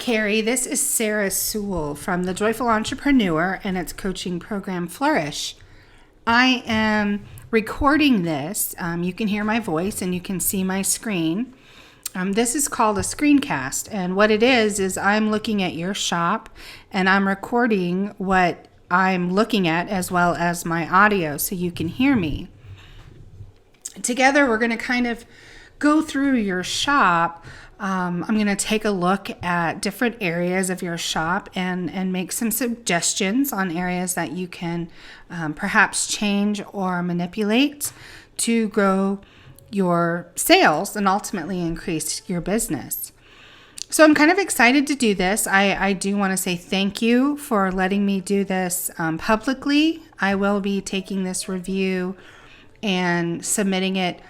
Carrie. This is Sarah Sewell from the Joyful Entrepreneur and its coaching program, Flourish. I am recording this. You can hear my voice and you can see my screen. This is called a screencast, and what it is I'm looking at your shop and I'm recording what I'm looking at as well as my audio so you can hear me. Together, we're going to kind of go through your shop. I'm going to take a look at different areas of your shop and make some suggestions on areas that you can perhaps change or manipulate to grow your sales and ultimately increase your business. So I'm kind of excited to do this. I do want to say thank you for letting me do this publicly. I will be taking this review and submitting it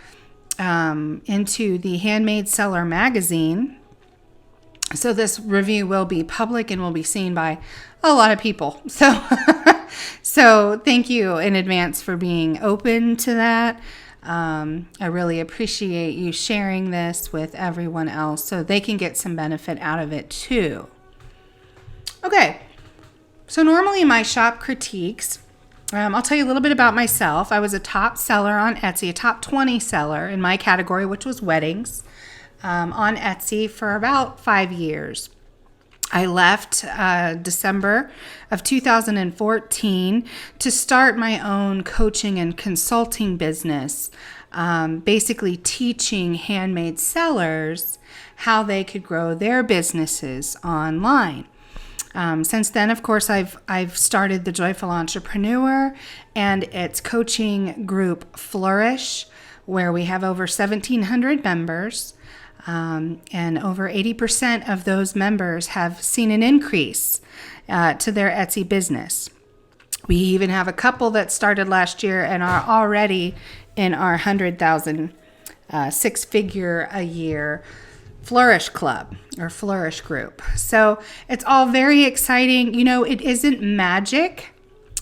into the Handmade Seller magazine. So this review will be public and will be seen by a lot of people. So thank you in advance for being open to that. I really appreciate you sharing this with everyone else so they can get some benefit out of it too. Okay, so normally my shop critiques, I'll tell you a little bit about myself. I was a top seller on Etsy, a top 20 seller in my category, which was weddings, on Etsy for about 5 years. I left December of 2014 to start my own coaching and consulting business, basically teaching handmade sellers how they could grow their businesses online. Since then, of course, I've started the Joyful Entrepreneur and its coaching group Flourish, where we have over 1,700 members, and over 80% of those members have seen an increase to their Etsy business. We even have a couple that started last year and are already in our 100,000 six-figure a year Flourish Club or Flourish Group. So it's all very exciting. You know, it isn't magic.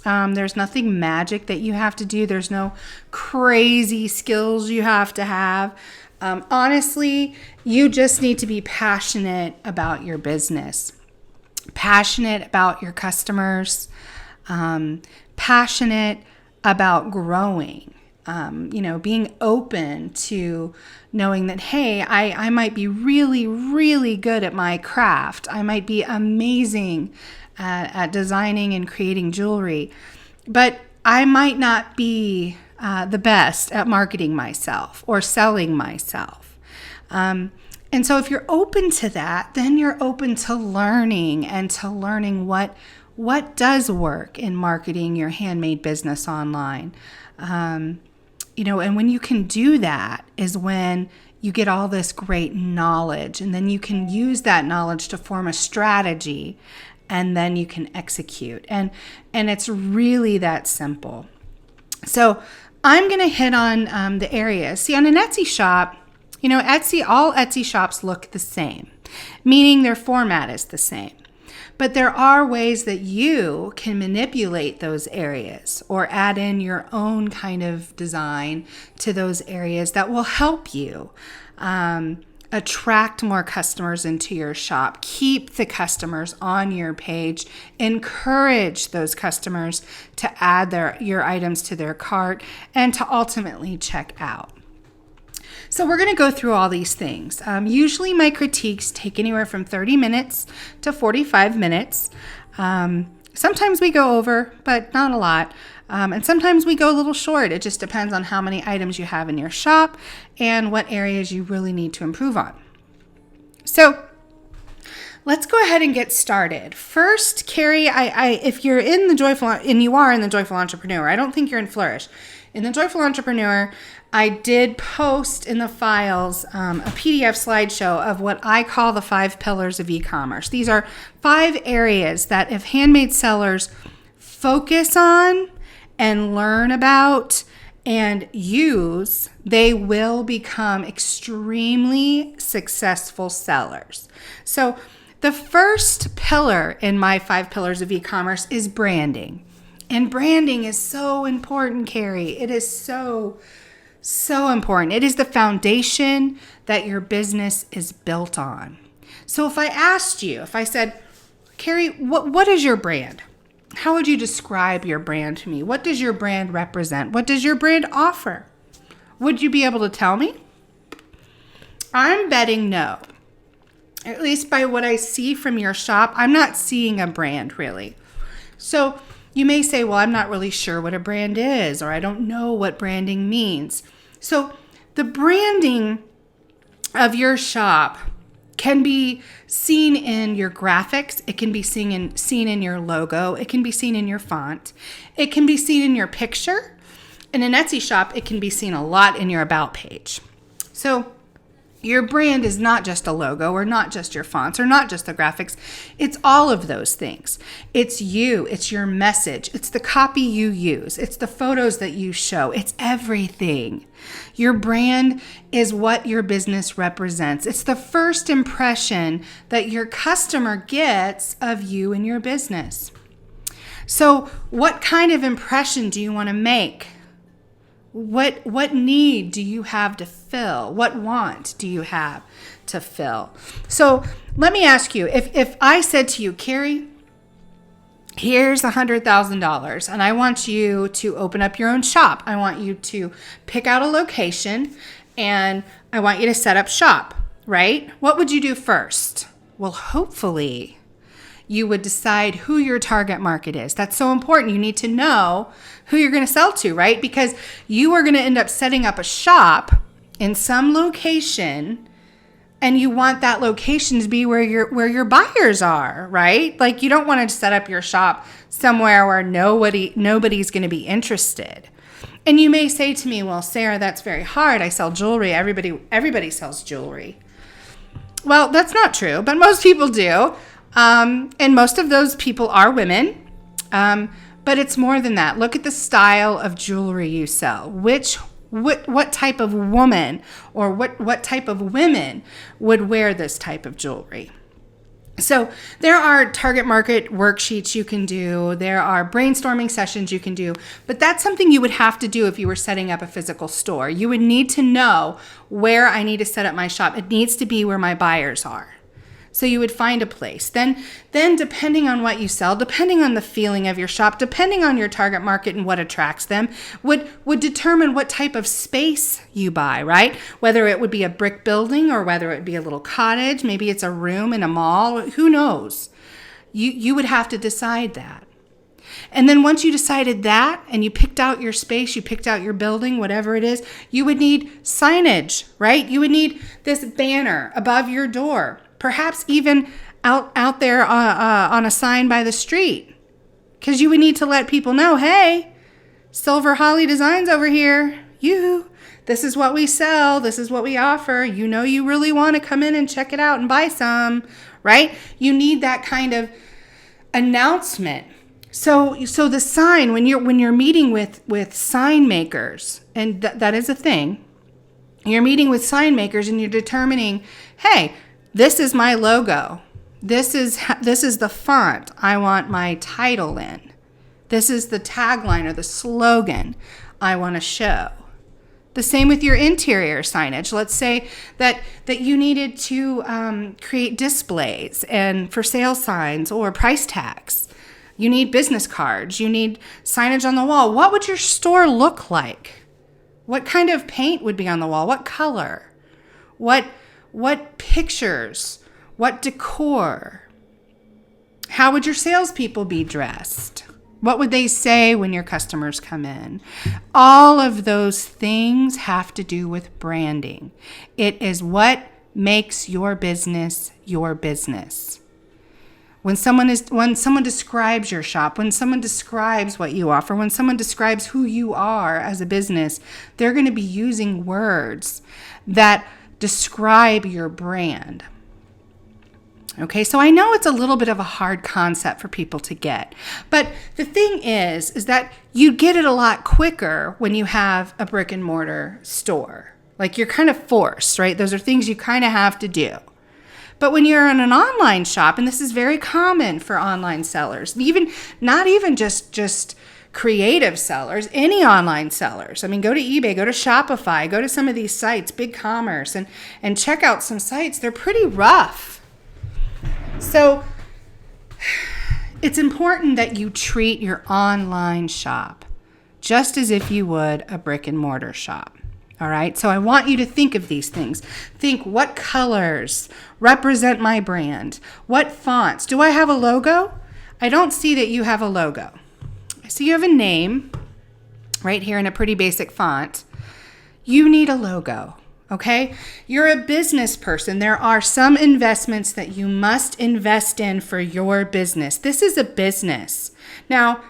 There's nothing magic that you have to do. There's no crazy skills you have to have. Honestly, you just need to be passionate about your business, passionate about your customers, passionate about growing. Being open to knowing that, hey, I might be really, really good at my craft. I might be amazing at designing and creating jewelry, but I might not be the best at marketing myself or selling myself. And so if you're open to that, then you're open to learning and to learning what does work in marketing your handmade business online. And when you can do that is when you get all this great knowledge, and then you can use that knowledge to form a strategy, and then you can execute. And it's really that simple. So I'm going to hit on the areas. See, on an Etsy shop, all Etsy shops look the same, meaning their format is the same. But there are ways that you can manipulate those areas or add in your own kind of design to those areas that will help you attract more customers into your shop, keep the customers on your page, encourage those customers to add your items to their cart and to ultimately check out. So we're going to go through all these things. Usually my critiques take anywhere from 30 minutes to 45 minutes. Sometimes we go over, but not a lot. And sometimes we go a little short. It just depends on how many items you have in your shop and what areas you really need to improve on. So let's go ahead and get started. First, Carrie, if you're in the Joyful, and you are in the Joyful Entrepreneur, I don't think you're in Flourish. In the Joyful Entrepreneur, I did post in the files a PDF slideshow of what I call the 5 pillars of e-commerce. These are 5 areas that if handmade sellers focus on and learn about and use, they will become extremely successful sellers. So the first pillar in my 5 pillars of e-commerce is branding. And branding is so important, Carrie. It is so important. It is the foundation that your business is built on. So if I asked you, if I said, Carrie, what is your brand? How would you describe your brand to me? What does your brand represent? What does your brand offer? Would you be able to tell me? I'm betting no. At least by what I see from your shop, I'm not seeing a brand really. So you may say, well, I'm not really sure what a brand is, or I don't know what branding means. So the branding of your shop can be seen in your graphics. It can be seen in your logo. It can be seen in your font. It can be seen in your picture. In an Etsy shop, it can be seen a lot in your About page. So your brand is not just a logo, or not just your fonts, or not just the graphics. It's all of those things. It's you. It's your message. It's the copy you use. It's the photos that you show. It's everything. Your brand is what your business represents. It's the first impression that your customer gets of you and your business. So what kind of impression do you want to make? What need do you have to fill? What want do you have to fill? So let me ask you, if I said to you, Carrie, here's $100,000 and I want you to open up your own shop. I want you to pick out a location and I want you to set up shop, right? What would you do first? Well, hopefully you would decide who your target market is. That's so important. You need to know who you're going to sell to, right? Because you are going to end up setting up a shop in some location, and you want that location to be where your buyers are, right? Like you don't want to set up your shop somewhere where nobody's going to be interested. And you may say to me, well, Sarah, that's very hard. I sell jewelry. Everybody sells jewelry. Well, that's not true, but most people do. And most of those people are women. But it's more than that. Look at the style of jewelry you sell. What type of woman or what type of women would wear this type of jewelry? So there are target market worksheets you can do. There are brainstorming sessions you can do. But that's something you would have to do if you were setting up a physical store. You would need to know where I need to set up my shop. It needs to be where my buyers are. So you would find a place. Then depending on what you sell, depending on the feeling of your shop, depending on your target market and what attracts them, would determine what type of space you buy, right? Whether it would be a brick building or whether it would be a little cottage, maybe it's a room in a mall, who knows? You would have to decide that. And then once you decided that and you picked out your space, you picked out your building, whatever it is, you would need signage, right? You would need this banner above your door. Perhaps even out there on a sign by the street, because you would need to let people know, hey, Silver Holly Designs over here. This is what we sell. This is what we offer. You know, you really want to come in and check it out and buy some, right? You need that kind of announcement. So the sign, when you're meeting with sign makers, and that is a thing, you're meeting with sign makers and you're determining, hey, this is my logo. This is the font I want my title in. This is the tagline or the slogan I want to show. The same with your interior signage. Let's say that you needed to create displays and for sale signs or price tags. You need business cards. You need signage on the wall. What would your store look like? What kind of paint would be on the wall? What color? What pictures? What decor? How would your salespeople be dressed? What would they say when your customers come in? All of those things have to do with branding. It is what makes your business your business. When someone describes your shop, when someone describes what you offer, when someone describes who you are as a business, they're going to be using words that describe your brand. Okay, so I know it's a little bit of a hard concept for people to get, but the thing is that you get it a lot quicker when you have a brick and mortar store. Like you're kind of forced, right? Those are things you kind of have to do. But when you're in an online shop, and this is very common for online sellers, not even just creative sellers, any online sellers. I mean, go to eBay, go to Shopify, go to some of these sites, BigCommerce, and check out some sites. They're pretty rough. So it's important that you treat your online shop just as if you would a brick and mortar shop. All right, so I want you to think of these things. Think, what colors represent my brand? What fonts? Do I have a logo? I don't see that you have a logo. I see you have a name right here in a pretty basic font. You need a logo, okay? You're a business person. There are some investments that you must invest in for your business. This is a business. Now,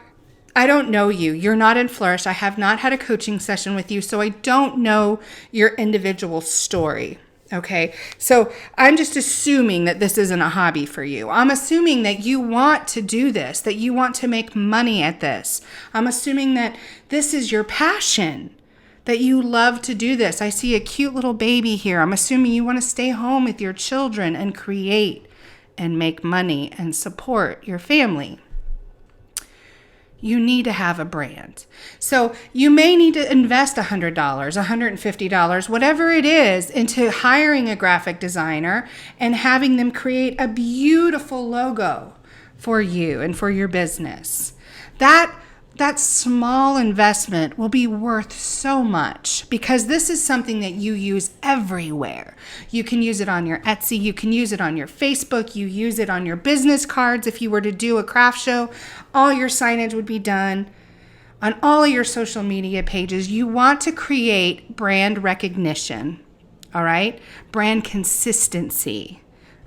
I don't know you. You're not in Flourish. I have not had a coaching session with you, so I don't know your individual story. Okay, so I'm just assuming that this isn't a hobby for you. I'm assuming that you want to do this, that you want to make money at this. I'm assuming that this is your passion, that you love to do this. I see a cute little baby here. I'm assuming you want to stay home with your children and create and make money and support your family. You need to have a brand. So you may need to invest $100, $150, whatever it is, into hiring a graphic designer and having them create a beautiful logo for you and for your business. That small investment will be worth so much because this is something that you use everywhere. You can use it on your Etsy, you can use it on your Facebook, you use it on your business cards. If you were to do a craft show, all your signage would be done on all of your social media pages. You want to create brand recognition, all right? Brand consistency.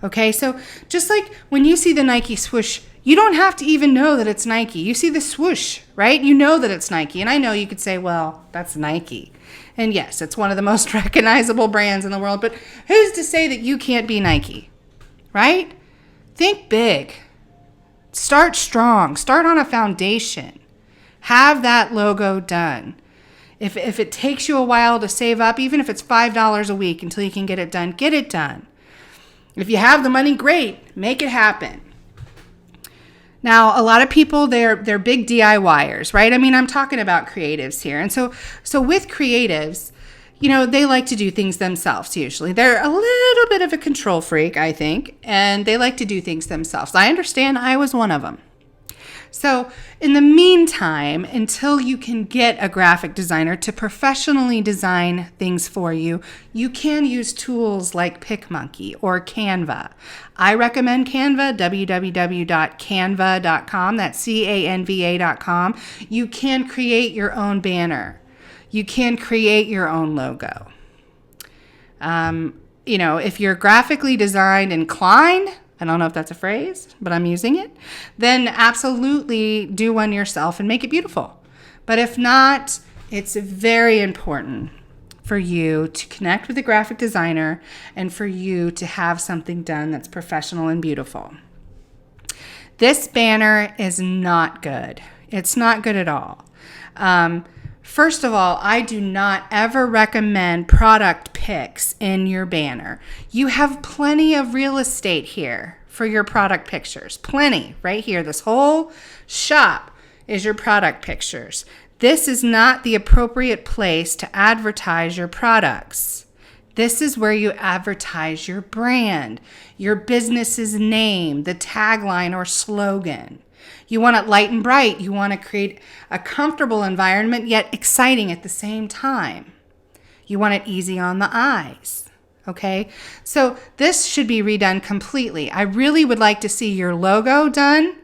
Okay, so just like when you see the Nike swoosh, you don't have to even know that it's Nike. You see the swoosh, right? You know that it's Nike. And I know you could say, well, that's Nike. And yes, it's one of the most recognizable brands in the world, but who's to say that you can't be Nike, right? Think big. Start strong. Start on a foundation. Have that logo done. If it takes you a while to save up, even if it's $5 a week until you can get it done, get it done. If you have the money, great. Make it happen. Now, a lot of people, they're big DIYers, right? I mean, I'm talking about creatives here. And so with creatives, you know, they like to do things themselves usually. They're a little bit of a control freak, I think, and they like to do things themselves. I understand. I was one of them. So in the meantime, until you can get a graphic designer to professionally design things for you, you can use tools like PicMonkey or Canva. I recommend Canva, www.canva.com. That's canva.com. You can create your own banner. You can create your own logo. You know, if you're graphically design inclined, I don't know if that's a phrase, but I'm using it, then absolutely do one yourself and make it beautiful. But if not, it's very important for you to connect with a graphic designer and for you to have something done that's professional and beautiful. This banner is not good. It's not good at all. First of all, I do not ever recommend product pics in your banner. You have plenty of real estate here for your product pictures. Plenty right here. This whole shop is your product pictures. This is not the appropriate place to advertise your products. This is where you advertise your brand, your business's name, the tagline or slogan. You want it light and bright. You want to create a comfortable environment, yet exciting at the same time. You want it easy on the eyes. Okay? So this should be redone completely. I really would like to see your logo done.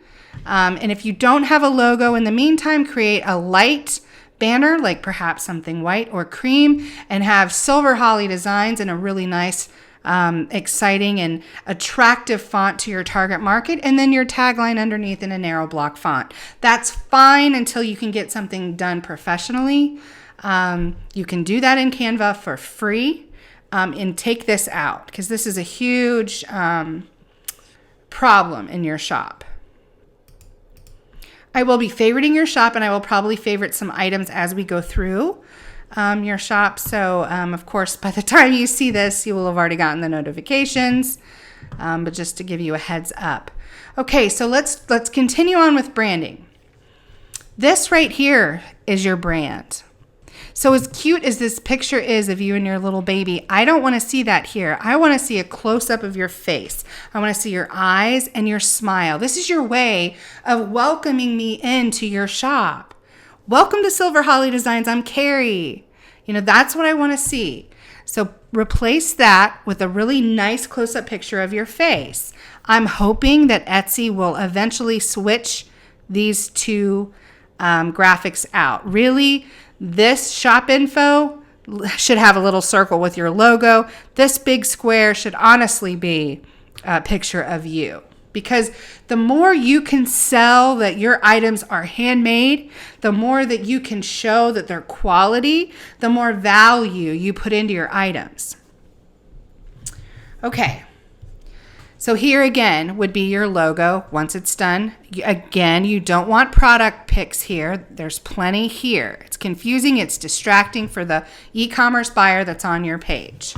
And if you don't have a logo, in the meantime, create a light banner, like perhaps something white or cream, and have silver holly designs and a really nice exciting and attractive font to your target market, and then your tagline underneath in a narrow block font. That's fine until you can get something done professionally. You can do that in Canva for free, and take this out because this is a huge problem in your shop. I will be favoriting your shop, and I will probably favorite some items as we go through your shop. So, of course, by the time you see this, you will have already gotten the notifications, but just to give you a heads up. Okay, so let's continue on with branding. This right here is your brand. So as cute as this picture is of you and your little baby, I don't want to see that here. I want to see a close-up of your face. I want to see your eyes and your smile. This is your way of welcoming me into your shop. Welcome to Silver Holly Designs. I'm Carrie. That's what I want to see. So replace that with a really nice close-up picture of your face. I'm hoping that Etsy will eventually switch these two graphics out. Really, this shop info should have a little circle with your logo. This big square should honestly be a picture of you. Because the more you can sell that your items are handmade, the more that you can show that they're quality, the more value you put into your items. Okay. So here again would be your logo once it's done. Again, you don't want product pics here. There's plenty here. It's confusing. It's distracting for the e-commerce buyer that's on your page.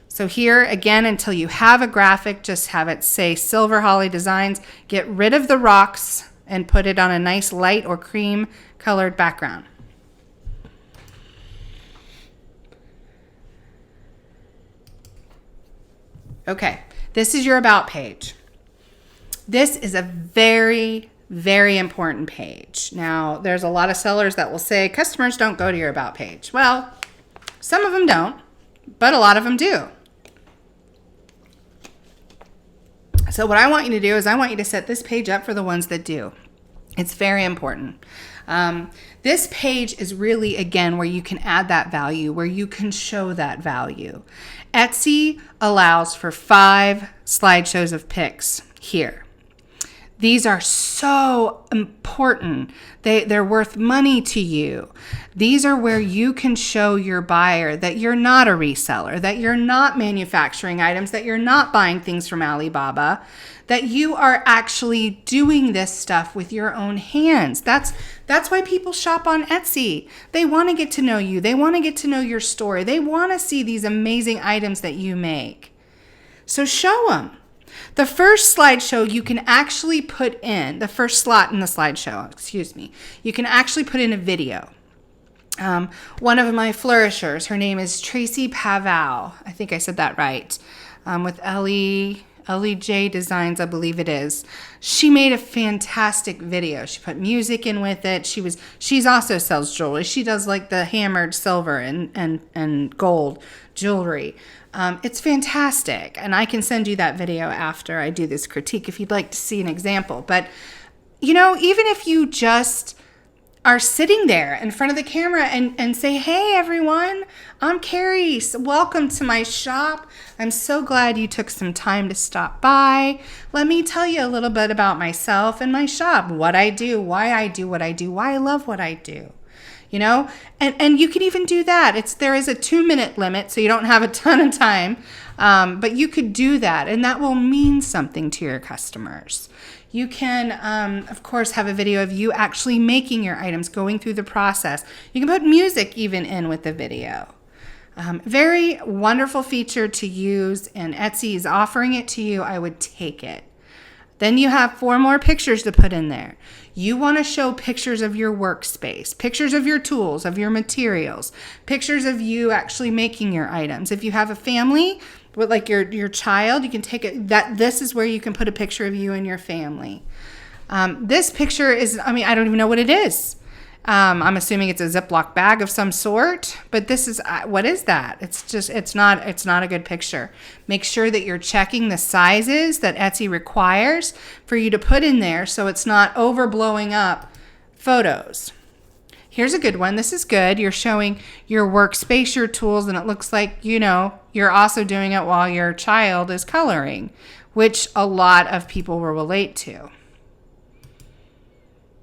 So here again, until you have a graphic, just have it say Silver Holly Designs. Get rid of the rocks and put it on a nice light or cream colored background. Okay, this is your About page. This is a very, very important page. Now, there's a lot of sellers that will say customers don't go to your About page. Well, some of them don't, but a lot of them do. So what I want you to do is I want you to set this page up for the ones that do. It's very important. This page is really, again, where you can add that value, where you can show that value. Etsy allows for 5 slideshows of pics here. These are so important. They're worth money to you. These are where you can show your buyer that you're not a reseller, that you're not manufacturing items, that you're not buying things from Alibaba, that you are actually doing this stuff with your own hands. That's why people shop on Etsy. They want to get to know you. They want to get to know your story. They want to see these amazing items that you make. So show them. The first slideshow you can actually put in, the first slot in the slideshow, you can actually put in a video. One of my flourishers, her name is Tracy Paval. I think I said that right. With LEJ Designs, I believe it is. She made a fantastic video. She put music in with it. She's also sells jewelry. She does like the hammered silver and gold jewelry. It's fantastic. And I can send you that video after I do this critique if you'd like to see an example. But, even if you just are sitting there in front of the camera and say, hey, everyone, I'm Carrie. Welcome to my shop. I'm so glad you took some time to stop by. Let me tell you a little bit about myself and my shop, what I do, why I do what I do, why I love what I do. And you can even do that. There is a 2-minute limit, so you don't have a ton of time, but you could do that, and that will mean something to your customers. You can, of course, have a video of you actually making your items, going through the process. You can put music even in with the video. Very wonderful feature to use, and Etsy is offering it to you. I would take it. Then you have 4 more pictures to put in there. You want to show pictures of your workspace, pictures of your tools, of your materials, pictures of you actually making your items. If you have a family with like your child, you can take it. This is where you can put a picture of you and your family. This picture is, I don't even know what it is. I'm assuming it's a Ziploc bag of some sort, but this is, what is that? It's not a good picture. Make sure that you're checking the sizes that Etsy requires for you to put in there so it's not overblowing up photos. Here's a good one. This is good. You're showing your workspace, your tools, and it looks like, you're also doing it while your child is coloring, which a lot of people will relate to.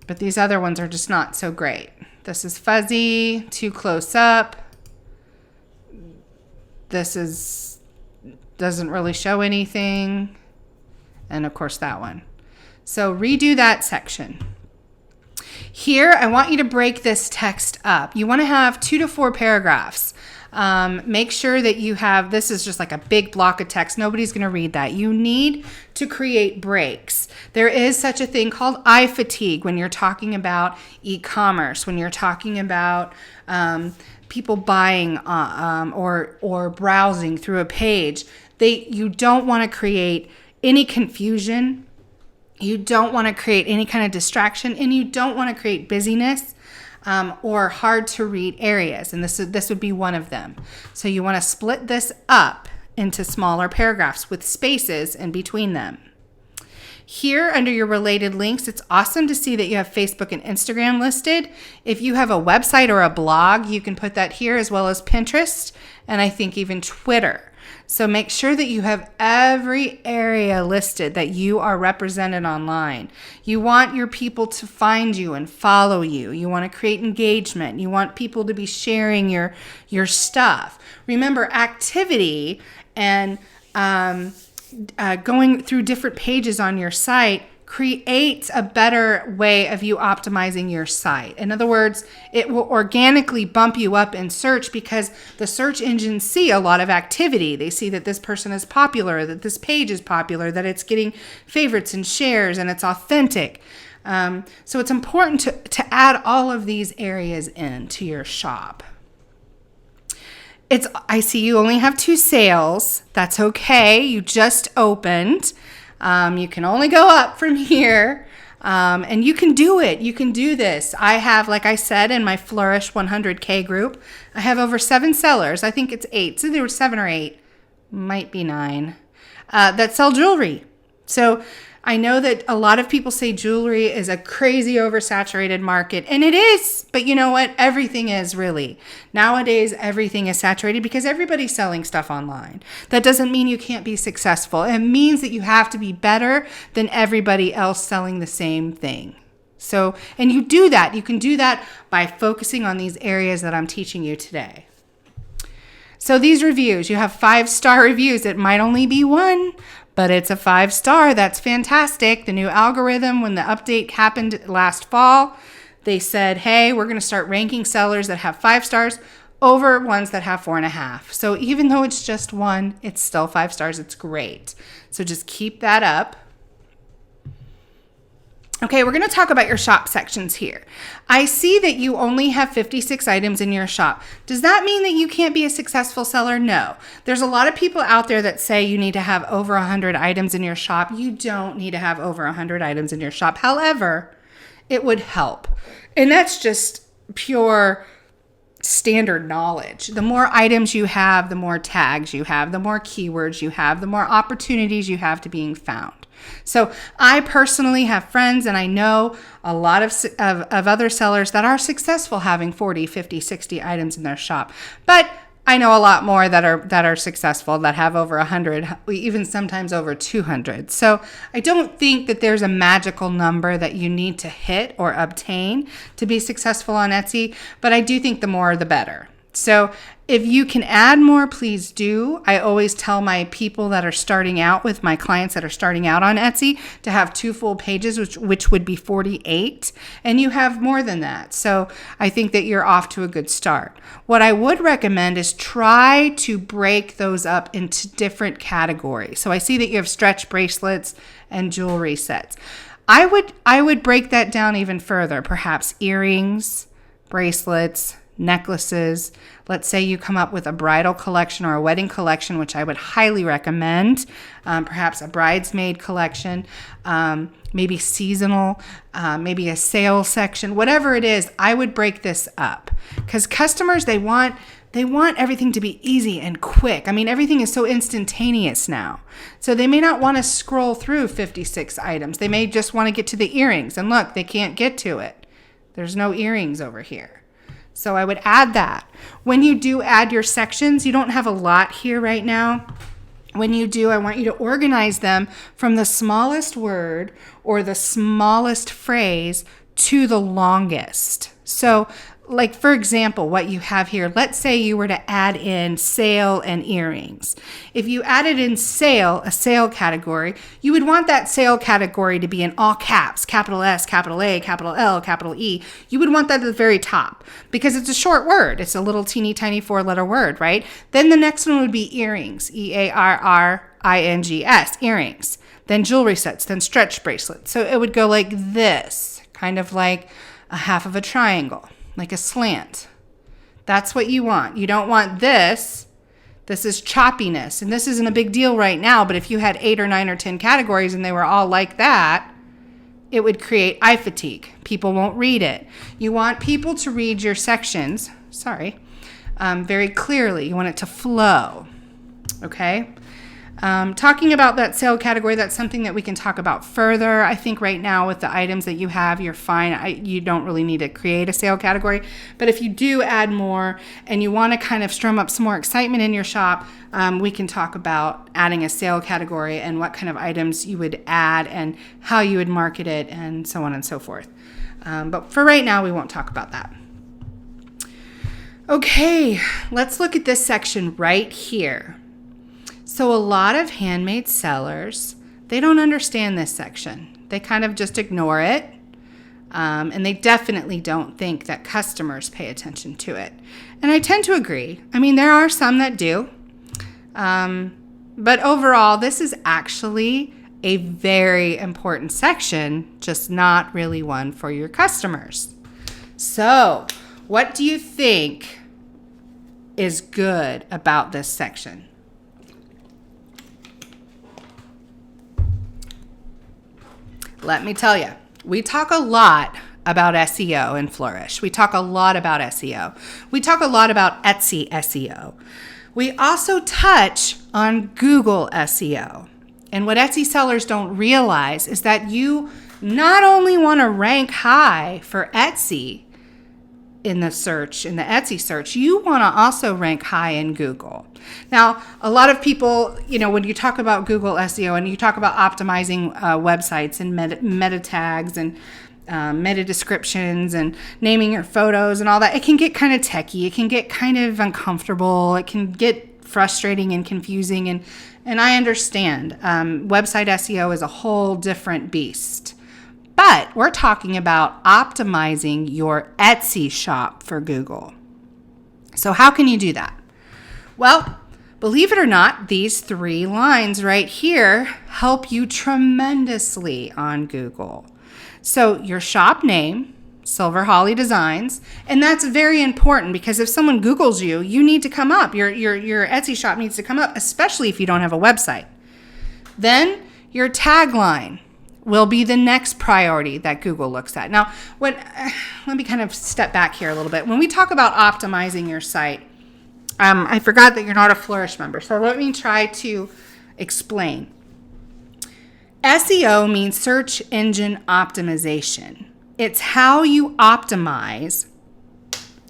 But these other ones are just not so great. This is fuzzy, too close up. This doesn't really show anything. And of course that one. So redo that section. Here, I want you to break this text up. You want to have 2 to 4 paragraphs. Make sure that you have, this is just like a big block of text. Nobody's going to read that. You need to create breaks. There is such a thing called eye fatigue when you're talking about e-commerce, when you're talking about people buying or browsing through a page. You don't want to create any confusion. You don't want to create any kind of distraction, and you don't want to create busyness or hard to read areas. And this would be one of them. So you want to split this up into smaller paragraphs with spaces in between them. Here under your related links, it's awesome to see that you have Facebook and Instagram listed. If you have a website or a blog, you can put that here, as well as Pinterest, and I think even Twitter. So make sure that you have every area listed that you are represented online. You want your people to find you and follow you. You want to create engagement. You want people to be sharing your stuff. Remember, activity and going through different pages on your site creates a better way of you optimizing your site. In other words, it will organically bump you up in search because the search engines see a lot of activity. They see that this person is popular, that this page is popular, that it's getting favorites and shares, and it's authentic. So it's important to add all of these areas into your shop. I see you only have 2 sales. That's okay. You just opened. You can only go up from here, and you can do it. You can do this. I have, like I said, in my Flourish 100K group, I have over 7 sellers. I think it's 8. So there were 7 or 8, might be 9, that sell jewelry. So I know that a lot of people say jewelry is a crazy oversaturated market, and it is. But you know what? Everything is, really. Nowadays, everything is saturated because everybody's selling stuff online. That doesn't mean you can't be successful. It means that you have to be better than everybody else selling the same thing. So, and you do that. You can do that by focusing on these areas that I'm teaching you today. So these reviews, you have 5-star reviews. It might only be 1, but it's a 5-star. That's fantastic. The new algorithm, when the update happened last fall, they said, hey, we're going to start ranking sellers that have 5 stars over ones that have 4.5. So even though it's just 1, it's still 5 stars. It's great. So just keep that up. Okay, we're going to talk about your shop sections here. I see that you only have 56 items in your shop. Does that mean that you can't be a successful seller? No. There's a lot of people out there that say you need to have over 100 items in your shop. You don't need to have over 100 items in your shop. However, it would help. And that's just pure standard knowledge. The more items you have, the more tags you have, the more keywords you have, the more opportunities you have to being found. So I personally have friends, and I know a lot of other sellers that are successful having 40, 50, 60 items in their shop. But I know a lot more that are successful that have over 100, even sometimes over 200. So I don't think that there's a magical number that you need to hit or obtain to be successful on Etsy, but I do think the more the better. So if you can add more, please do. I always tell my people that are starting out, with my clients that are starting out on Etsy, to have 2 full pages, which would be 48, and you have more than that. So I think that you're off to a good start. What I would recommend is try to break those up into different categories. So I see that you have stretch bracelets and jewelry sets. I would break that down even further, perhaps earrings, bracelets, necklaces. Let's say you come up with a bridal collection or a wedding collection, which I would highly recommend. Perhaps a bridesmaid collection, maybe seasonal, maybe a sale section, whatever it is. I would break this up because customers, they want everything to be easy and quick. I mean, everything is so instantaneous now. So they may not want to scroll through 56 items. They may just want to get to the earrings, and look, they can't get to it. There's no earrings over here. So I would add that. When you do add your sections, you don't have a lot here right now. When you do, I want you to organize them from the smallest word or the smallest phrase to the longest. So like for example, what you have here, let's say you were to add in sale and earrings. If you added in sale, a sale category, you would want that sale category to be in all caps, capital S, capital A, capital L, capital E. You would want that at the very top because it's a short word. It's a little teeny tiny 4-letter word, right? Then the next one would be earrings, EARRINGS, earrings. Then jewelry sets, then stretch bracelets. So it would go like this, kind of like a half of a triangle, like a slant. That's what you want. You don't want this. This is choppiness. And this isn't a big deal right now, but if you had 8 or 9 or 10 categories and they were all like that, it would create eye fatigue. People won't read it. You want people to read your sections, very clearly. You want it to flow, okay? Talking about that sale category, that's something that we can talk about further. I think right now with the items that you have, you're fine. You don't really need to create a sale category. But if you do add more and you want to kind of strum up some more excitement in your shop, we can talk about adding a sale category and what kind of items you would add and how you would market it and so on and so forth. But for right now, we won't talk about that. Okay, let's look at this section right here. So a lot of handmade sellers, they don't understand this section. They kind of just ignore it. And they definitely don't think that customers pay attention to it. And I tend to agree. I mean, there are some that do. But overall, this is actually a very important section, just not really one for your customers. So what do you think is good about this section? Let me tell you, we talk a lot about SEO in Flourish. We talk a lot about SEO. We talk a lot about Etsy SEO. We also touch on Google SEO. And what Etsy sellers don't realize is that you not only want to rank high for Etsy in the search, in the Etsy search, you want to also rank high in Google. Now, a lot of people, when you talk about Google SEO and you talk about optimizing websites and meta tags and meta descriptions and naming your photos and all that, it can get kind of techie. It can get kind of uncomfortable. It can get frustrating and confusing. And I understand. Website SEO is a whole different beast. But we're talking about optimizing your Etsy shop for Google. So how can you do that? Well, believe it or not, these 3 lines right here help you tremendously on Google. So your shop name, Silver Holly Designs, and that's very important because if someone Googles you, you need to come up. Your Etsy shop needs to come up, especially if you don't have a website. Then your tagline will be the next priority that Google looks at. Now, let me kind of step back here a little bit. When we talk about optimizing your site, I forgot that you're not a Flourish member, so let me try to explain. SEO means search engine optimization. It's how you optimize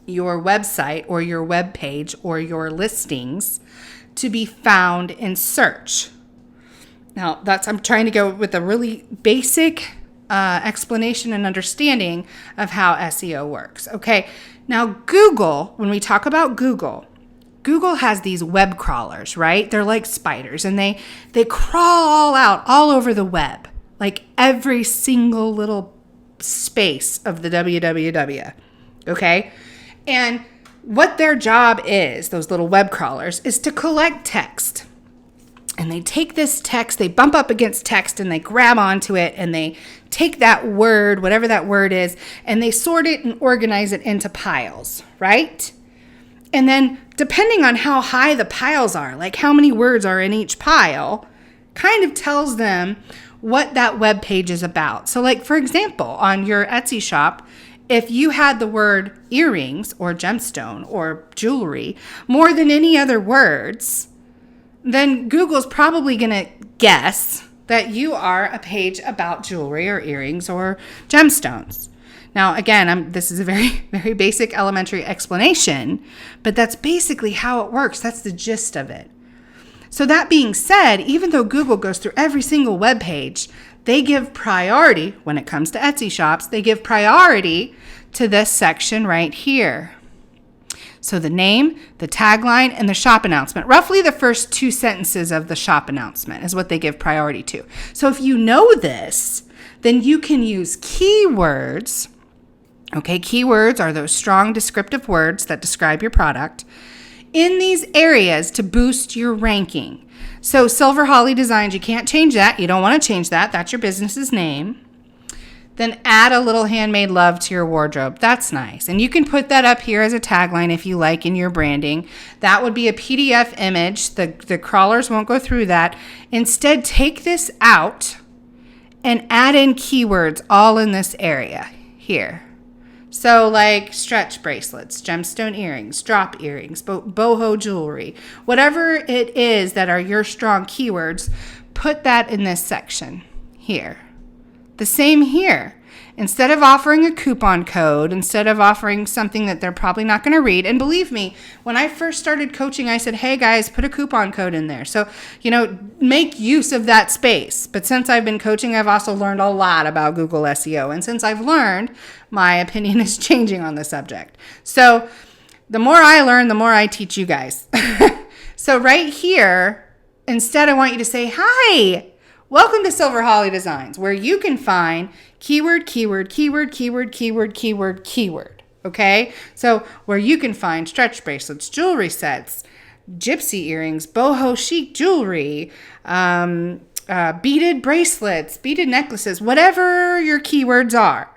your website or your web page or your listings to be found in search. Now, I'm trying to go with a really basic explanation and understanding of how SEO works. Okay, now Google, when we talk about Google has these web crawlers, right? They're like spiders, and they crawl all over the web, like every single little space of the www, okay? And what their job is, those little web crawlers, is to collect text. And they take this text, they bump up against text, and they grab onto it, and they take that word, whatever that word is, and they sort it and organize it into piles, right? And then depending on how high the piles are, like how many words are in each pile, kind of tells them what that web page is about. So like, for example, on your Etsy shop, if you had the word earrings or gemstone or jewelry more than any other words, then Google's probably going to guess that you are a page about jewelry or earrings or gemstones. Now, again, this is a very, very basic elementary explanation, but that's basically how it works. That's the gist of it. So that being said, even though Google goes through every single web page, they give priority, when it comes to Etsy shops, they give priority to this section right here. So the name, the tagline, and the shop announcement, roughly the first 2 sentences of the shop announcement is what they give priority to. So if you know this, then you can use keywords. Okay, keywords are those strong descriptive words that describe your product in these areas to boost your ranking. So Silver Holly Designs, you can't change that. You don't want to change that. That's your business's name. Then add a little handmade love to your wardrobe. That's nice. And you can put that up here as a tagline if you like in your branding. That would be a PDF image. The crawlers won't go through that. Instead, take this out and add in keywords all in this area here. So like stretch bracelets, gemstone earrings, drop earrings, boho jewelry, whatever it is that are your strong keywords, put that in this section here. The same here. Instead of offering a coupon code, instead of offering something that they're probably not going to read, and believe me, when I first started coaching, I said, hey guys, put a coupon code in there. So, make use of that space. But since I've been coaching, I've also learned a lot about Google SEO. And since I've learned, my opinion is changing on the subject. So the more I learn, the more I teach you guys. So right here, instead I want you to say, hi, welcome to Silver Holly Designs, where you can find keyword, keyword, keyword, keyword, keyword, keyword, keyword. Okay? So where you can find stretch bracelets, jewelry sets, gypsy earrings, boho chic jewelry, beaded bracelets, beaded necklaces, whatever your keywords are.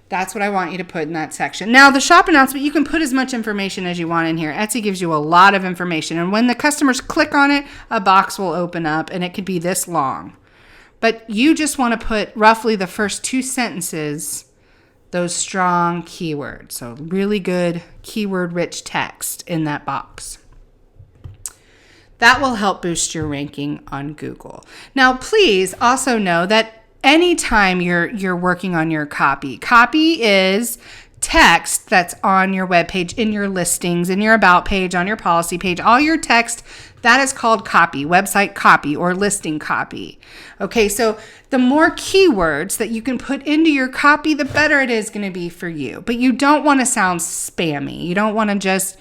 That's what I want you to put in that section. Now, the shop announcement, you can put as much information as you want in here. Etsy gives you a lot of information. And when the customers click on it, a box will open up and it could be this long. But you just want to put roughly the first 2 sentences, those strong keywords. So really good keyword-rich text in that box. That will help boost your ranking on Google. Now, please also know that anytime you're working on your copy is text that's on your webpage, in your listings, in your about page, on your policy page, all your text, that is called copy, website copy or listing copy. Okay, so the more keywords that you can put into your copy, the better it is going to be for you. But you don't want to sound spammy. You don't want to just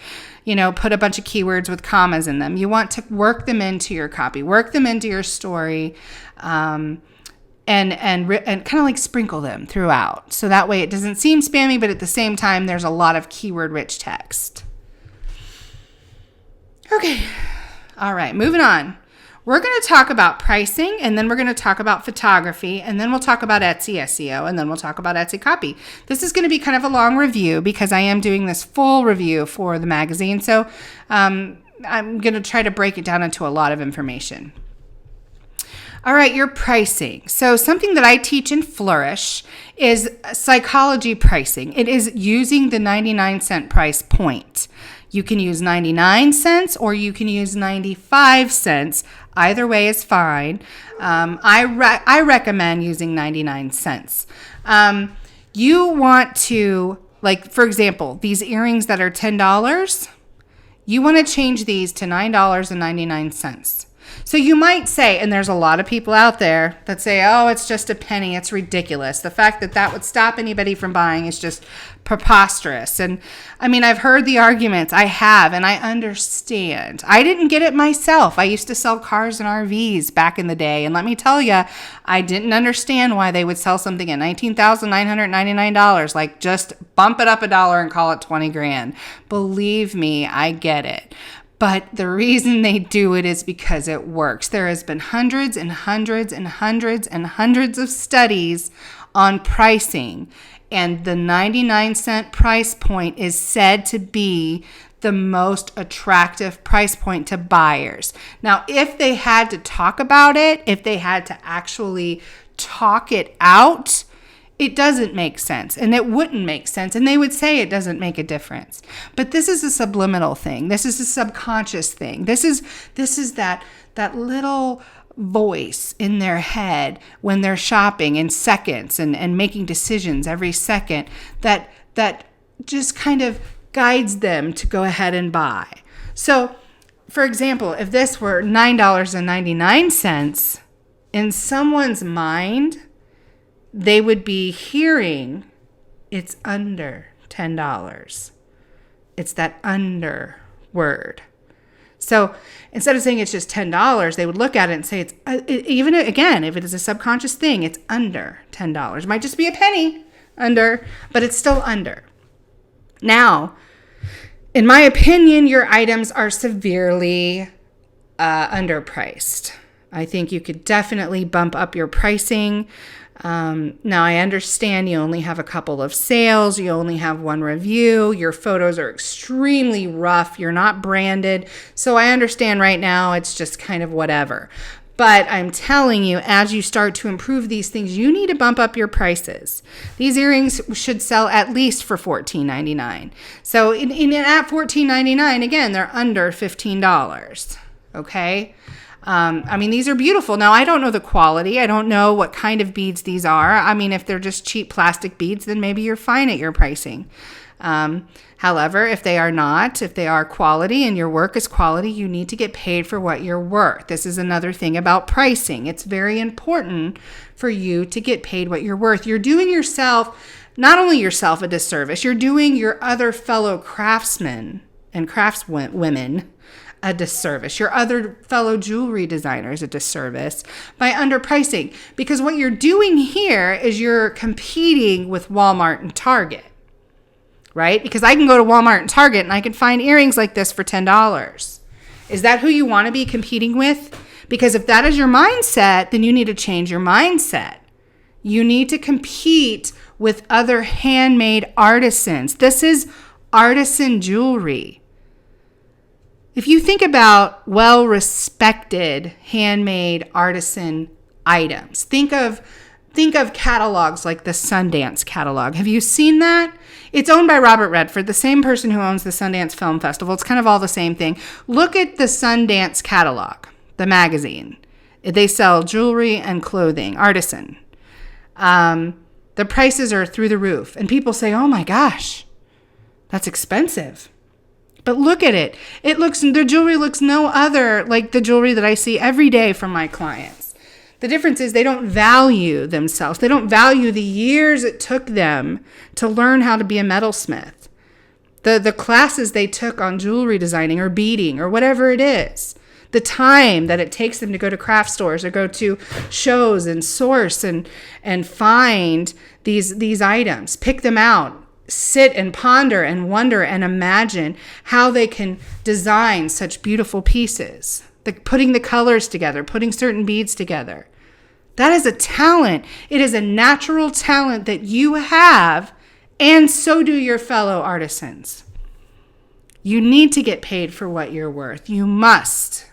put a bunch of keywords with commas in them. You want to work them into your copy, work them into your story, and kind of like sprinkle them throughout. So that way it doesn't seem spammy, but at the same time, there's a lot of keyword-rich text. Okay. All right, moving on. We're going to talk about pricing, and then we're going to talk about photography, and then we'll talk about Etsy SEO, and then we'll talk about Etsy copy. This is going to be kind of a long review because I am doing this full review for the magazine. So I'm going to try to break it down into a lot of information. All right, your pricing. So something that I teach in Flourish is psychology pricing. It is using the 99-cent price point. You can use 99 cents or you can use 95 cents. Either way is fine. I recommend using 99 cents. You want to, like, for example, these earrings that are $10, you want to change these to $9.99. So you might say, and there's a lot of people out there that say, oh, it's just a penny. It's ridiculous. The fact that would stop anybody from buying is just preposterous. And I mean, I've heard the arguments. I have, and I understand. I didn't get it myself. I used to sell cars and RVs back in the day. And let me tell you, I didn't understand why they would sell something at $19,999. Like, just bump it up $1 and call it 20 grand. Believe me, I get it. But the reason they do it is because it works. There has been hundreds and hundreds and hundreds and hundreds of studies on pricing. And the 99-cent price point is said to be the most attractive price point to buyers. Now, if they had to talk about it, if they had to actually talk it out, it doesn't make sense, and it wouldn't make sense, and they would say it doesn't make a difference. But this is a subliminal thing. This is a subconscious thing. This is that little voice in their head when they're shopping in seconds and making decisions every second that just kind of guides them to go ahead and buy. So, for example, if this were $9.99, in someone's mind, they would be hearing it's under $10. It's that under word. So instead of saying it's just $10, they would look at it and say it's, even again, if it is a subconscious thing, it's under $10. It might just be a penny under, but it's still under. Now, in my opinion, your items are severely underpriced. I think you could definitely bump up your pricing. Now, I understand you only have a couple of sales. You only have one review. Your photos are extremely rough. You're not branded. So I understand right now it's just kind of whatever. But I'm telling you, as you start to improve these things, you need to bump up your prices. These earrings should sell at least for $14.99. So at $14.99, again, they're under $15. Okay? I mean, these are beautiful. Now, I don't know the quality. I don't know what kind of beads these are. I mean, if they're just cheap plastic beads, then maybe you're fine at your pricing. However, if they are not, if they are quality and your work is quality, you need to get paid for what you're worth. This is another thing about pricing. It's very important for you to get paid what you're worth. You're doing yourself, not only yourself a disservice, you're doing your other fellow craftsmen and craftswomen a disservice. Your other fellow jewelry designers a disservice by underpricing. Because what you're doing here is you're competing with Walmart and Target. Right? Because I can go to Walmart and Target and I can find earrings like this for $10. Is that who you want to be competing with? Because if that is your mindset, then you need to change your mindset. You need to compete with other handmade artisans. This is artisan jewelry. If you think about well-respected handmade artisan items, think of catalogs like the Sundance catalog. Have you seen that? It's owned by Robert Redford, the same person who owns the Sundance Film Festival. It's kind of all the same thing. Look at the Sundance catalog, the magazine. They sell jewelry and clothing, artisan. The prices are through the roof. And people say, oh my gosh, that's expensive. But look at it. The jewelry looks no other like the jewelry that I see every day from my clients. The difference is they don't value themselves. They don't value the years it took them to learn how to be a metalsmith. The classes they took on jewelry designing or beading or whatever it is. The time that it takes them to go to craft stores or go to shows and source and find these items, pick them out, sit and ponder and wonder and imagine how they can design such beautiful pieces. Putting the colors together, putting certain beads together. That is a talent. It is a natural talent that you have, and so do your fellow artisans. You need to get paid for what you're worth. You must.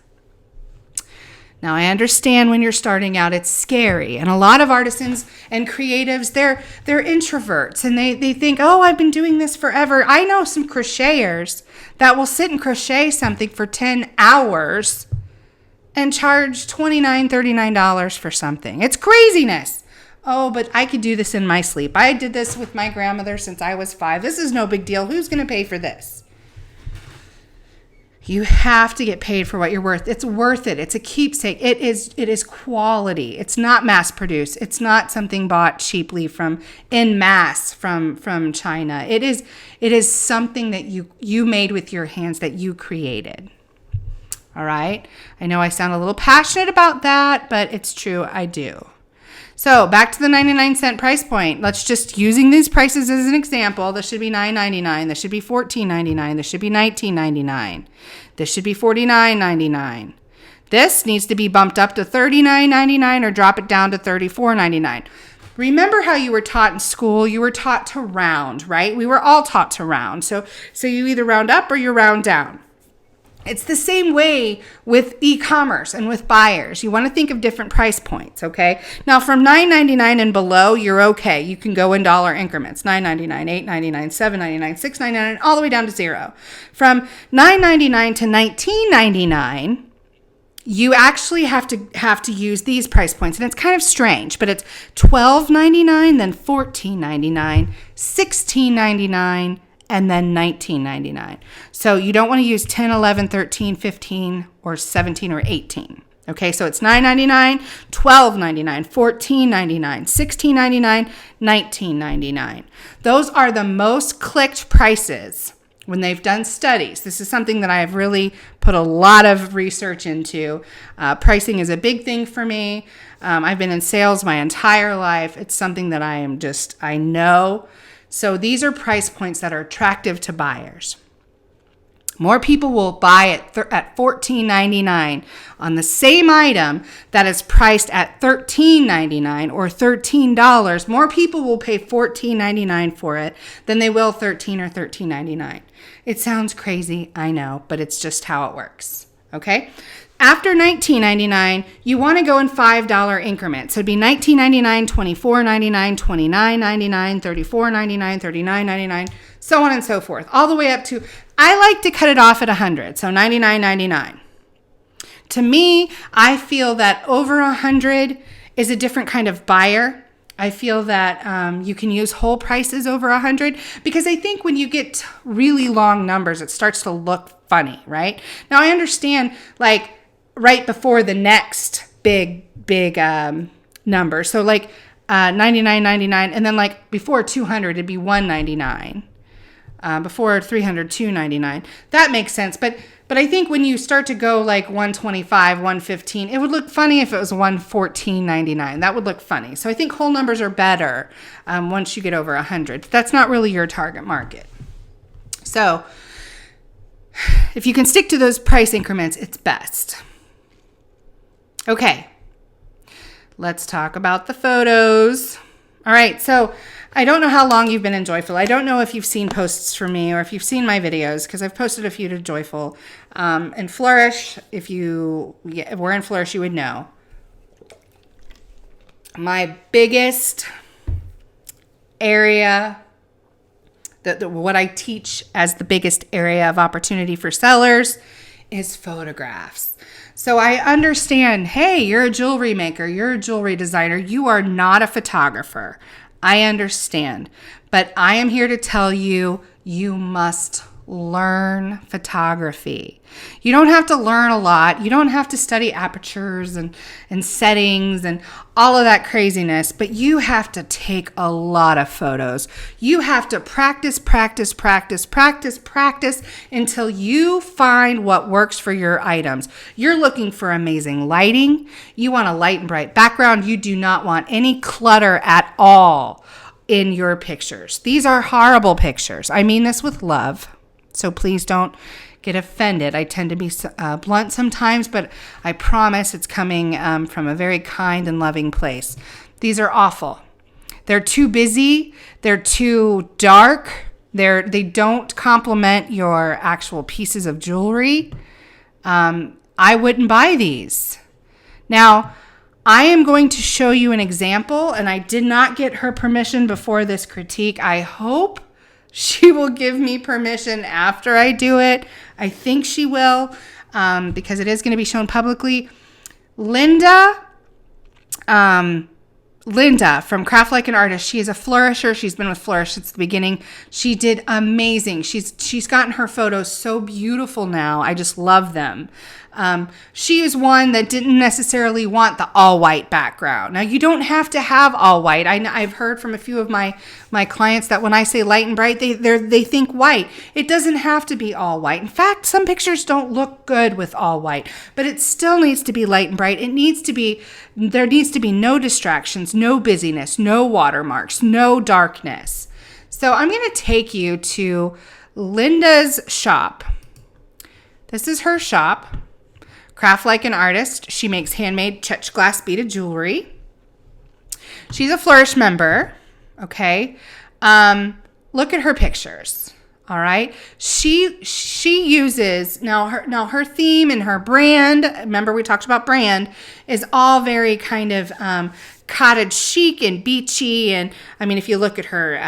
Now, I understand when you're starting out, it's scary. And a lot of artisans and creatives, they're introverts. And they think, oh, I've been doing this forever. I know some crocheters that will sit and crochet something for 10 hours and charge $29, $39 for something. It's craziness. Oh, but I could do this in my sleep. I did this with my grandmother since I was 5. This is no big deal. Who's going to pay for this? You have to get paid for what you're worth. It's worth it. It's a keepsake. It is quality. It's not mass produced. It's not something bought cheaply en masse from China. It is something that you made with your hands, that you created. All right? I know I sound a little passionate about that, but it's true. I do. So back to the 99-cent price point. Let's just using these prices as an example. This should be $9.99. This should be $14.99. This should be $19.99. This should be $49.99. This needs to be bumped up to $39.99 or drop it down to $34.99. Remember how you were taught in school? You were taught to round, right? We were all taught to round. So you either round up or you round down. It's the same way with e-commerce and with buyers. You want to think of different price points, okay? Now, from $9.99 and below, you're okay. You can go in dollar increments. $9.99, $8.99, $7.99, $6.99, all the way down to $0. From $9.99 to $19.99, you actually have to use these price points. And it's kind of strange, but it's $12.99, then $14.99, $16.99, and then $19.99. So you don't want to use 10, 11, 13, 15, or 17, or 18. Okay, so it's $9.99, $12.99, $14.99, $16.99, $19.99. Those are the most clicked prices when they've done studies. This is something that I have really put a lot of research into. Pricing is a big thing for me. I've been in sales my entire life. It's something that I know. So these are price points that are attractive to buyers. More people will buy it at $14.99 on the same item that is priced at $13.99 or $13. More people will pay $14.99 for it than they will $13 or $13.99. It sounds crazy, I know, but it's just how it works. Okay? After $19.99, you want to go in $5 increments. So it'd be $19.99, $24.99, $29.99, $34.99, $39.99, so on and so forth, all the way up to, I like to cut it off at $100, so $99.99. To me, I feel that over $100 is a different kind of buyer. I feel that you can use whole prices over $100 because I think when you get really long numbers, it starts to look funny, right? Now, I understand, like, right before the next big number. So like $99.99, and then like before 200, it'd be $199. Before 300, $299. That makes sense. But I think when you start to go like $125, $115, it would look funny if it was $114.99. That would look funny. So I think whole numbers are better once you get over 100. That's not really your target market. So if you can stick to those price increments, it's best. Okay, let's talk about the photos. All right, so I don't know how long you've been in Joyful. I don't know if you've seen posts from me or if you've seen my videos, because I've posted a few to Joyful. And Flourish, if you were in Flourish, you would know. My biggest area, what I teach as the biggest area of opportunity for sellers is photographs. So I understand, hey, you're a jewelry maker, you're a jewelry designer, you are not a photographer. I understand, but I am here to tell you, you must learn photography. You don't have to learn a lot. You don't have to study apertures and settings and all of that craziness, but you have to take a lot of photos. You have to practice until you find what works for your items. You're looking for amazing lighting. You want a light and bright background. You do not want any clutter at all in your pictures. These are horrible pictures. I mean this with love. So please don't get offended. I tend to be blunt sometimes, but I promise it's coming from a very kind and loving place. These are awful. They're too busy. They're too dark. They don't complement your actual pieces of jewelry. I wouldn't buy these. Now, I am going to show you an example, and I did not get her permission before this critique. I hope she will give me permission after I do it. I think she will, because it is going to be shown publicly. Linda from Craft Like an Artist, she is a flourisher. She's been with Flourish since the beginning. She did amazing. She's gotten her photos so beautiful now. I just love them. She is one that didn't necessarily want the all white background. Now, you don't have to have all white. I've heard from a few of my clients that when I say light and bright, they think white. It doesn't have to be all white. In fact, some pictures don't look good with all white, but it still needs to be light and bright. There needs to be no distractions, no busyness, no watermarks, no darkness. So I'm going to take you to Linda's shop. This is her shop. Craft Like an Artist. She makes handmade Czech glass beaded jewelry. She's a Flourish member. Okay. Look at her pictures. All right. She uses now her theme and her brand. Remember, we talked about brand is all very kind of cottage chic and beachy. And I mean, if you look at her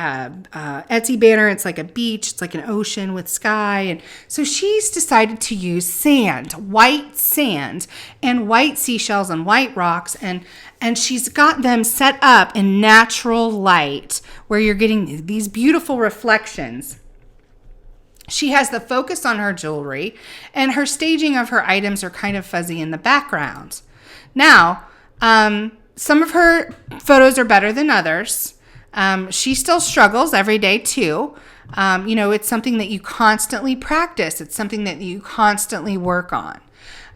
Etsy banner, it's like a beach, it's like an ocean with sky. And so she's decided to use white sand and white seashells and white rocks. And she's got them set up in natural light where you're getting these beautiful reflections. She has the focus on her jewelry, and her staging of her items are kind of fuzzy in the background. Now, some of her photos are better than others. She still struggles every day too. It's something that you constantly practice. It's something that you constantly work on.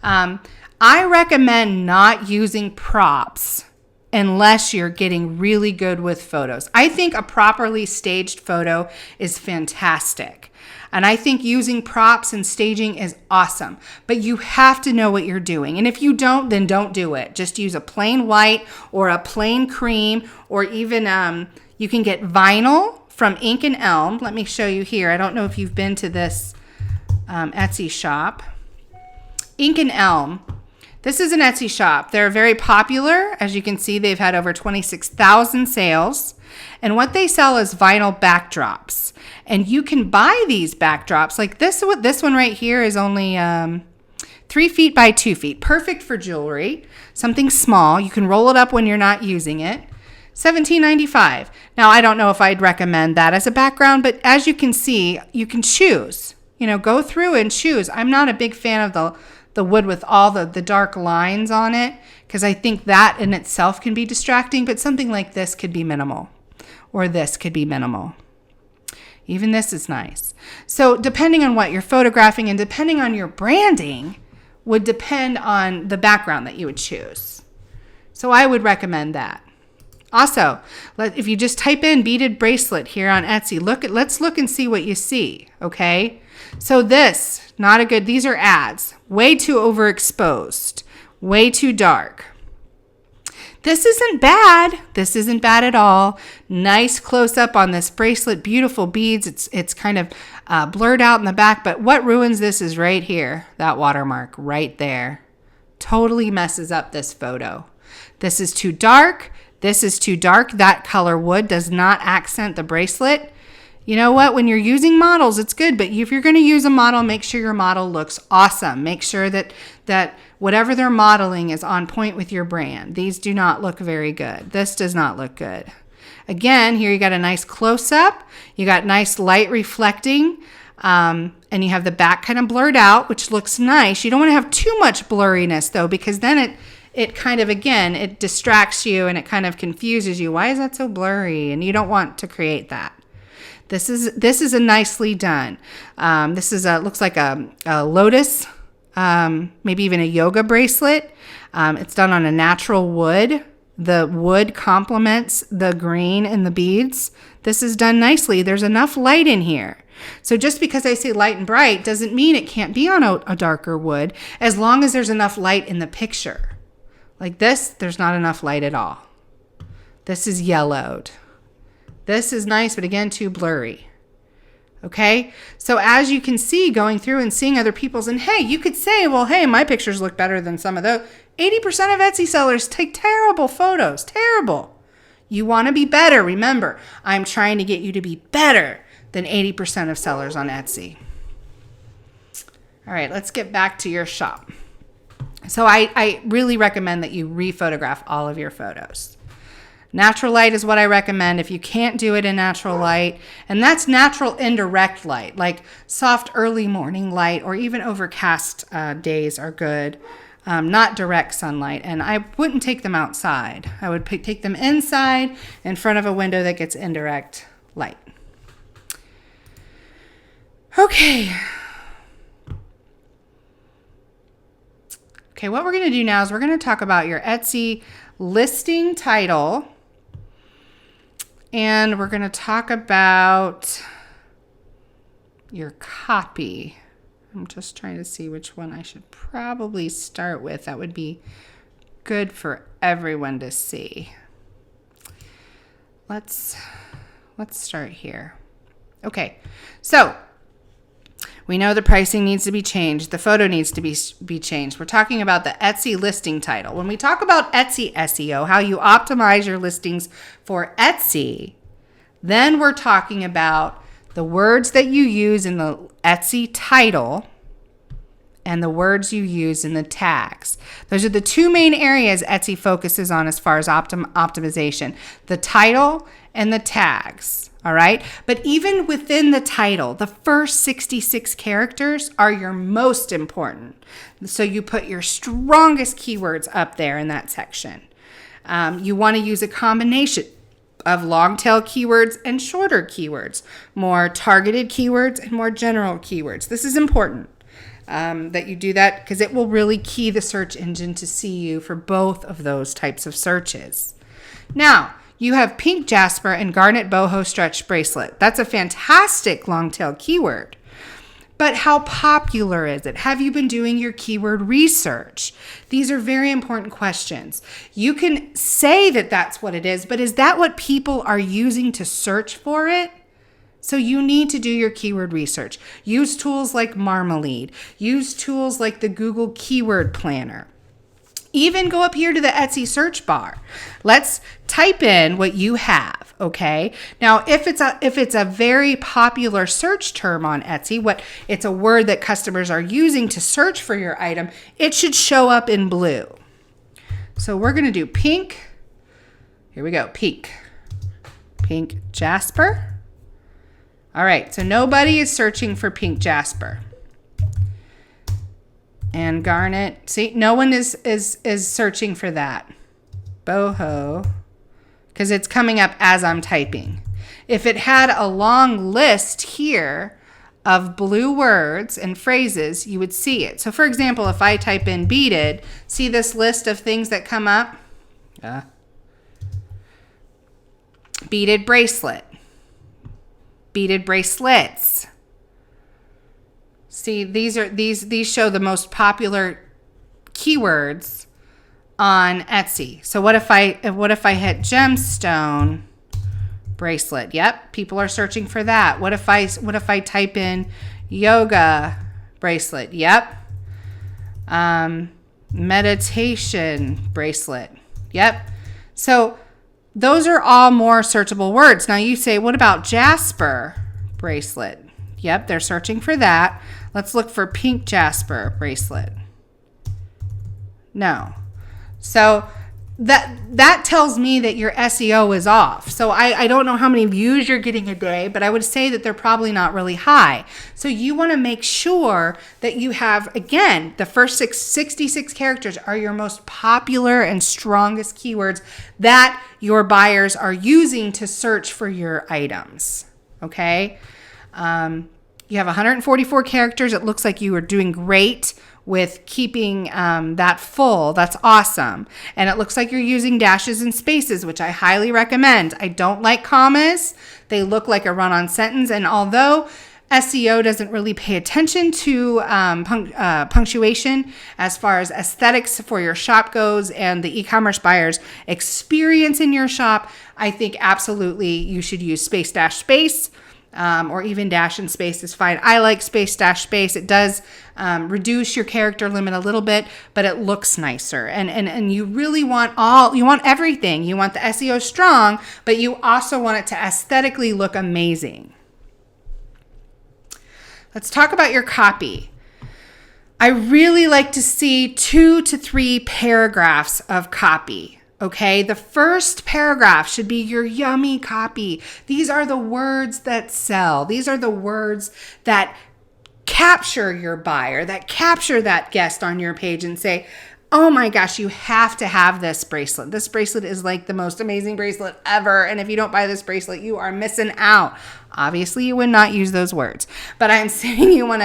I recommend not using props unless you're getting really good with photos. I think a properly staged photo is fantastic. And I think using props and staging is awesome. But you have to know what you're doing. And if you don't, then don't do it. Just use a plain white or a plain cream, or even you can get vinyl from Ink and Elm. Let me show you here. I don't know if you've been to this Etsy shop. Ink and Elm. This is an Etsy shop. They're very popular. As you can see, they've had over 26,000 sales. And what they sell is vinyl backdrops. And you can buy these backdrops. Like this one right here is only 3 feet by 2 feet. Perfect for jewelry. Something small. You can roll it up when you're not using it. $17.95. Now, I don't know if I'd recommend that as a background, but as you can see, you can choose. Go through and choose. I'm not a big fan of the wood with all the dark lines on it, because I think that in itself can be distracting, but something like this could be minimal, or this could be minimal. Even this is nice. So depending on what you're photographing and depending on your branding would depend on the background that you would choose. So I would recommend that. Also, if you just type in beaded bracelet here on Etsy, let's look and see what you see, okay? So this, not a good, these are ads. Way too overexposed. Way too dark. This isn't bad. This isn't bad at all. Nice close-up on this bracelet. Beautiful beads. It's kind of blurred out in the back, but what ruins this is right here. That watermark right there. Totally messes up this photo. This is too dark. This is too dark. That color wood does not accent the bracelet. You know what? When you're using models, it's good. But if you're going to use a model, make sure your model looks awesome. Make sure that whatever they're modeling is on point with your brand. These do not look very good. This does not look good. Again, here you got a nice close-up. You got nice light reflecting. And you have the back kind of blurred out, which looks nice. You don't want to have too much blurriness, though, because then it kind of, again, it distracts you and it kind of confuses you. Why is that so blurry? And you don't want to create that. This is a nicely done. This is looks like a lotus, maybe even a yoga bracelet. It's done on a natural wood. The wood complements the green in the beads. This is done nicely. There's enough light in here. So just because I say light and bright doesn't mean it can't be on a darker wood, as long as there's enough light in the picture. Like this, there's not enough light at all. This is yellowed. This is nice, but again, too blurry. Okay? So as you can see, going through and seeing other people's, and hey, you could say, well, hey, my pictures look better than some of those. 80% of Etsy sellers take terrible photos. Terrible. You want to be better. Remember, I'm trying to get you to be better than 80% of sellers on Etsy. All right, let's get back to your shop. So I really recommend that you re-photograph all of your photos. Natural light is what I recommend. If you can't do it in natural light, and that's natural indirect light, like soft early morning light or even overcast days are good. Not direct sunlight. And I wouldn't take them outside. I would take them inside in front of a window that gets indirect light. Okay. Okay, what we're going to do now is we're going to talk about your Etsy listing title. And we're going to talk about your copy. I'm just trying to see which one I should probably start with. That would be good for everyone to see. Let's start here. Okay, so we know the pricing needs to be changed. The photo needs to be changed. We're talking about the Etsy listing title. When we talk about Etsy SEO, how you optimize your listings for Etsy, then we're talking about the words that you use in the Etsy title and the words you use in the tags. Those are the two main areas Etsy focuses on as far as optimization, the title and the tags. All right. But even within the title, the first 66 characters are your most important. So you put your strongest keywords up there in that section. You want to use a combination of long tail keywords and shorter keywords, more targeted keywords and more general keywords. This is important that you do that because it will really key the search engine to see you for both of those types of searches. Now, you have pink jasper and garnet boho stretch bracelet. That's a fantastic long tail keyword. But how popular is it? Have you been doing your keyword research? These are very important questions. You can say that that's what it is, but is that what people are using to search for it? So you need to do your keyword research. Use tools like Marmalade. Use tools like the Google Keyword Planner. Even go up here to the Etsy search bar. Let's type in what you have, okay? Now, if it's a very popular search term on Etsy, it's a word that customers are using to search for your item, it should show up in blue. So we're going to do pink. Here we go, pink. Pink jasper. All right, so nobody is searching for pink jasper. And garnet, see, no one is searching for that. Boho, because it's coming up as I'm typing. If it had a long list here of blue words and phrases, you would see it. So for example, if I type in beaded, see this list of things that come up? Beaded bracelet, beaded bracelets. See, these show the most popular keywords on Etsy. So what if I hit gemstone bracelet? Yep, people are searching for that. What if I type in yoga bracelet? Yep. Meditation bracelet. Yep. So those are all more searchable words. Now you say, what about jasper bracelet? Yep, they're searching for that. Let's look for pink jasper bracelet. No. So that tells me that your SEO is off. So I don't know how many views you're getting a day, but I would say that they're probably not really high. So you want to make sure that you have, again, the first 66 characters are your most popular and strongest keywords that your buyers are using to search for your items. Okay? You have 144 characters. It looks like you are doing great with keeping that full. That's awesome. And it looks like you're using dashes and spaces, which I highly recommend. I don't like commas. They look like a run-on sentence. And although SEO doesn't really pay attention to punctuation as far as aesthetics for your shop goes and the e-commerce buyer's experience in your shop, I think absolutely you should use space dash space. Or even dash and space is fine. I like space dash space. It does reduce your character limit a little bit, but it looks nicer. And you really want everything. You want the SEO strong, but you also want it to aesthetically look amazing. Let's talk about your copy. I really like to see 2 to 3 paragraphs of copy. Okay, the first paragraph should be your yummy copy. These are the words that sell. These are the words that capture your buyer, that capture that guest on your page and say, oh my gosh, you have to have this bracelet. This bracelet is like the most amazing bracelet ever. And if you don't buy this bracelet, you are missing out. Obviously, you would not use those words, but I'm saying you want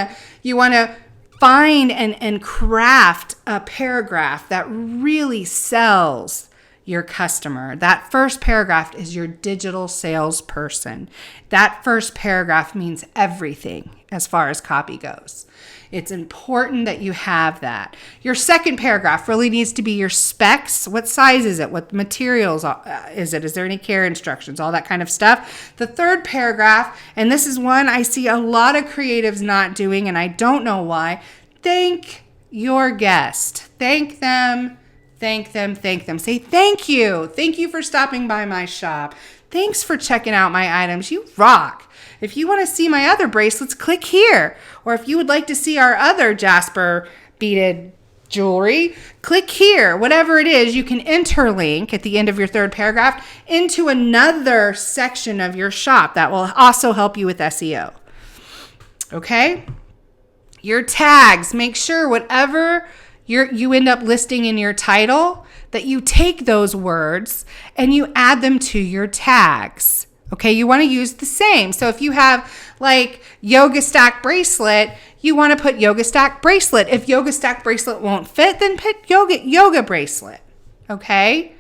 to find and craft a paragraph that really sells your customer. That first paragraph is your digital salesperson. That first paragraph means everything as far as copy goes. It's important that you have that. Your second paragraph really needs to be your specs. What size is it? What materials is it? Is there any care instructions? All that kind of stuff. The third paragraph, and this is one I see a lot of creatives not doing, and I don't know why. Thank your guest. Thank them. Thank them, thank them. Say thank you. Thank you for stopping by my shop. Thanks for checking out my items. You rock. If you want to see my other bracelets, click here. Or if you would like to see our other jasper beaded jewelry, click here. Whatever it is, you can interlink at the end of your third paragraph into another section of your shop that will also help you with SEO. Okay? Your tags, make sure whatever you end up listing in your title, that you take those words and you add them to your tags. Okay, you want to use the same. So if you have like yoga stack bracelet, you want to put yoga stack bracelet. If yoga stack bracelet won't fit, then put yoga bracelet. Okay?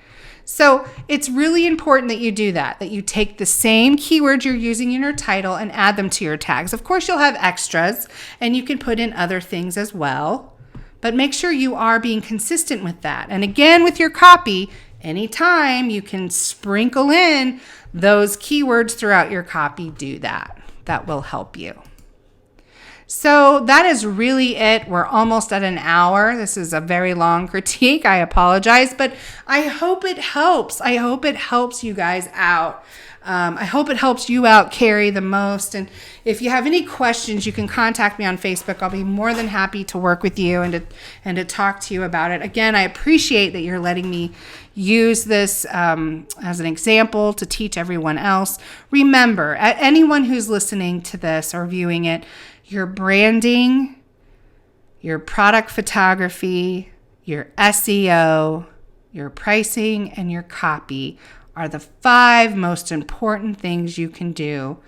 So it's really important that you do that you take the same keywords you're using in your title and add them to your tags. Of course, you'll have extras and you can put in other things as well, but make sure you are being consistent with that. And again, with your copy, anytime you can sprinkle in those keywords throughout your copy, do that. That will help you. So that is really it. We're almost at an hour. This is a very long critique. I apologize, but I hope it helps. I hope it helps you guys out. I hope it helps you out, Carrie, the most. And if you have any questions, you can contact me on Facebook. I'll be more than happy to work with you and to talk to you about it. Again, I appreciate that you're letting me use this as an example to teach everyone else. Remember, anyone who's listening to this or viewing it, your branding, your product photography, your SEO, your pricing, and your copy are the 5 most important things you can do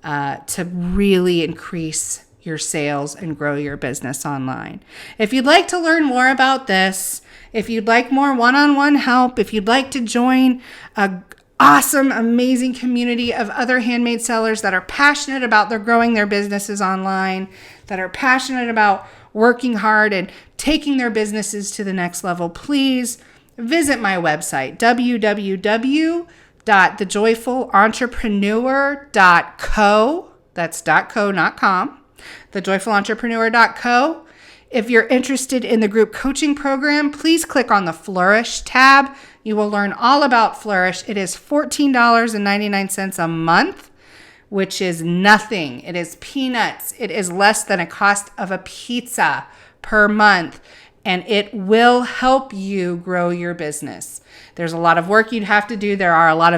to really increase your sales and grow your business online. If you'd like to learn more about this, if you'd like more one-on-one help, if you'd like to join a awesome, amazing community of other handmade sellers that are passionate about growing their businesses online, that are passionate about working hard and taking their businesses to the next level, please visit my website, www.thejoyfulentrepreneur.co. That's .co, not .com. Thejoyfulentrepreneur.co. If you're interested in the group coaching program, please click on the Flourish tab. You will learn all about Flourish. It is $14.99 a month, which is nothing. It is peanuts. It is less than a cost of a pizza per month, and it will help you grow your business. There's a lot of work you'd have to do. There are a lot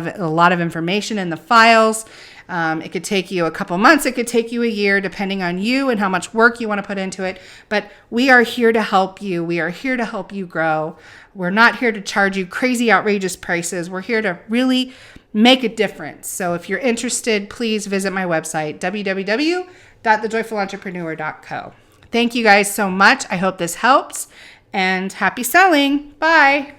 of information in the files. It could take you a couple months. It could take you a year, depending on you and how much work you want to put into it. But we are here to help you. We are here to help you grow. We're not here to charge you crazy, outrageous prices. We're here to really make a difference. So if you're interested, please visit my website, www.thejoyfulentrepreneur.co. Thank you guys so much. I hope this helps, and happy selling. Bye.